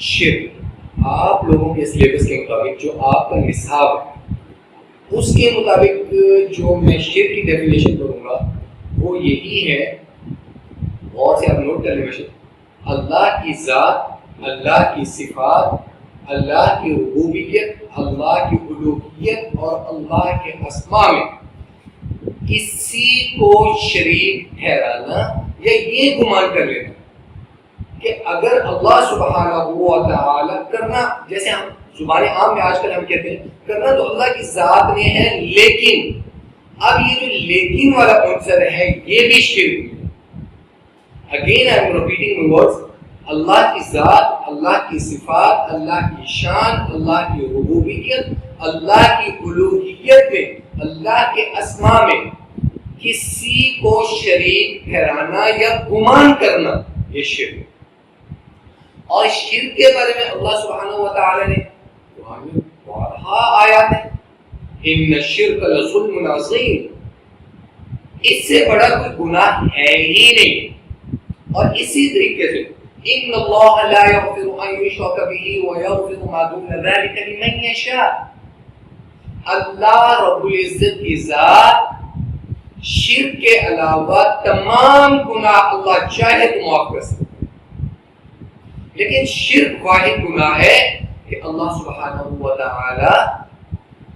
شرک آپ لوگوں کے سلیبس کے مطابق جو آپ کا نصاب ہے اس کے مطابق جو میں شرک کی ڈیفینیشن کروں گا وہ یہی ہے، اور سے آپ نوٹ کر لیں، اللہ کی ذات، اللہ کی صفات، اللہ کی ربوبیت، اللہ کی الوہیت اور اللہ کے اسماء میں کسی کو شریک ٹھہرانا یا یہ گمان کر لینا کہ اگر اللہ سبحانہ و تعالی کرنا، جیسے ہم زبان عام میں آج کل ہم کہتے ہیں کرنا تو اللہ کی ذات میں ہے، لیکن اب یہ جو لیکن والا عنصر ہے یہ بھی شرک ہے۔ Again I am repeating my words, اللہ کی ذات، اللہ کی صفات، اللہ کی شان، اللہ کی ربوبیت، اللہ کی الوہیت میں، اللہ کے اسماء میں کسی کو شریک ٹھہرانا یا گمان کرنا یہ شرک ہے۔ اور شرک کے بارے میں اللہ سبحانہ و تعالی نے قرآن میں بارہا آیات ہیں، ان الشرک لظلم عظیم، اس سے بڑا کوئی گناہ ہے ہی نہیں۔ اور اسی طریقے سے ان اللہ لا یغفر ان یشرک به ویغفر ما دون ذلک لمن یشاء، اللہ رب العزت کی ذات شرک کے علاوہ تمام گناہ اللہ چاہے تو معاف کر سکتا ہے، لیکن شرک واحد گناہ ہے کہ اللہ سبحانہ و تعالی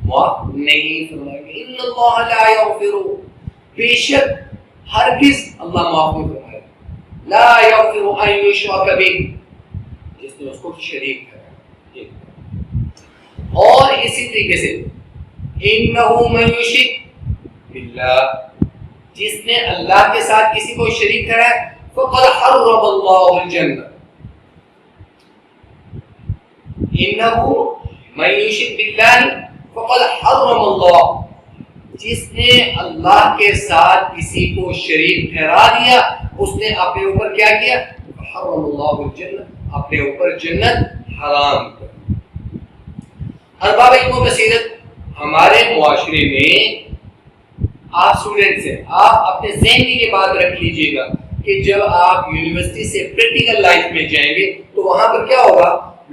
معاف نہیں فرمائے گا۔ ان اللہ لا یغفر، بے شک ہرگز اللہ معاف نہیں فرمائے، لا یغفر ان یشرک به، جس نے اس کو شریک کرایا۔ اور اسی طریقے سے انہ من یشرک باللہ، جس نے اللہ کے ساتھ کسی کو شریک کرایا فقد حرم اللہ الجنہ، انہ من یشرک باللہ فقد حرم اللہ، جس نے اللہ کے ساتھ کسی کو شریک ٹھہرا دیا اس نے اپنے اوپر کیا کیا؟ حرم اللہ الجنہ، اپنے اوپر جنت حرام کر۔ ارباب علم و بصیرت، ہمارے معاشرے میں آپ اسٹوڈنٹس ہیں، آپ اپنے ذہن میں یہ بات رکھ لیجئے گا کہ جب آپ یونیورسٹی سے پریکٹیکل لائف میں جائیں گے تو وہاں پر کیا ہوگا؟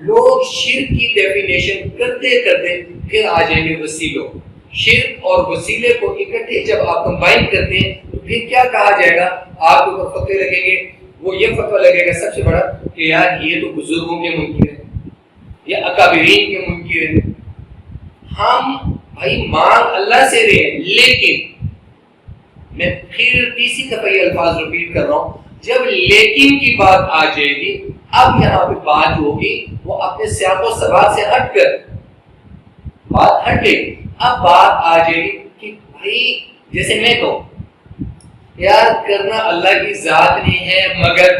لوگ شرک کی ڈیفینیشن کرتے کرتے پھر آ جائیں گے وسیلوں، شرک اور وسیلے کو اکٹھے جب آپ کمبائن کرتے ہیں تو پھر کیا کہا جائے گا؟ آپ کو فتوے لگیں گے، وہ یہ فتویٰ لگے گا سب سے بڑا کہ یار یہ تو بزرگوں کے منکر ہیں یا اکابرین کے منکر ہیں۔ ہم بھائی مانگ اللہ سے رہے ہیں، لیکن میں پھر تیسری دفعہ یہ الفاظ ریپیٹ کر رہا ہوں، جب لیکن کی بات آ جائے گی، اب یہاں پہ بات ہوگی وہ اپنے سیاق و سباق سے ہٹ کر بات ہٹ گئی، اب بات آ جائے گی کہ بھائی جیسے میں کہوں یار کرنا اللہ کی ذات نہیں ہے، مگر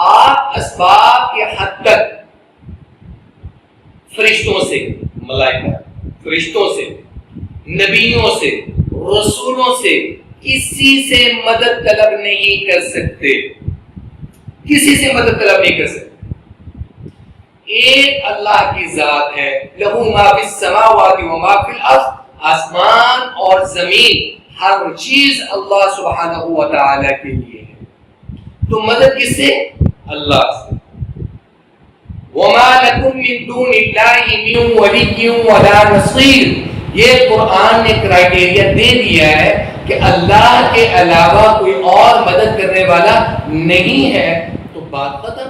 آپ اسباب کے حد تک فرشتوں سے، ملائکہ فرشتوں سے، نبیوں سے، رسولوں سے کسی سے مدد طلب نہیں کر سکتے، کسی سے مدد طلب نہیں کر سکتے۔ ایک اللہ کی ذات ہے، لہو ما فی السماوات و ما فی الارض، آسمان اور زمین ہر چیز اللہ سبحانہ و تعالی کے لیے ہے، تو مدد کس سے؟ اللہ سے۔ وما لکم من دون اللہ من ولی ولا نصیر، یہ قرآن نے کرائٹیریا دے دیا ہے کہ اللہ کے علاوہ کوئی اور مدد کرنے والا نہیں ہے، تو بات ختم۔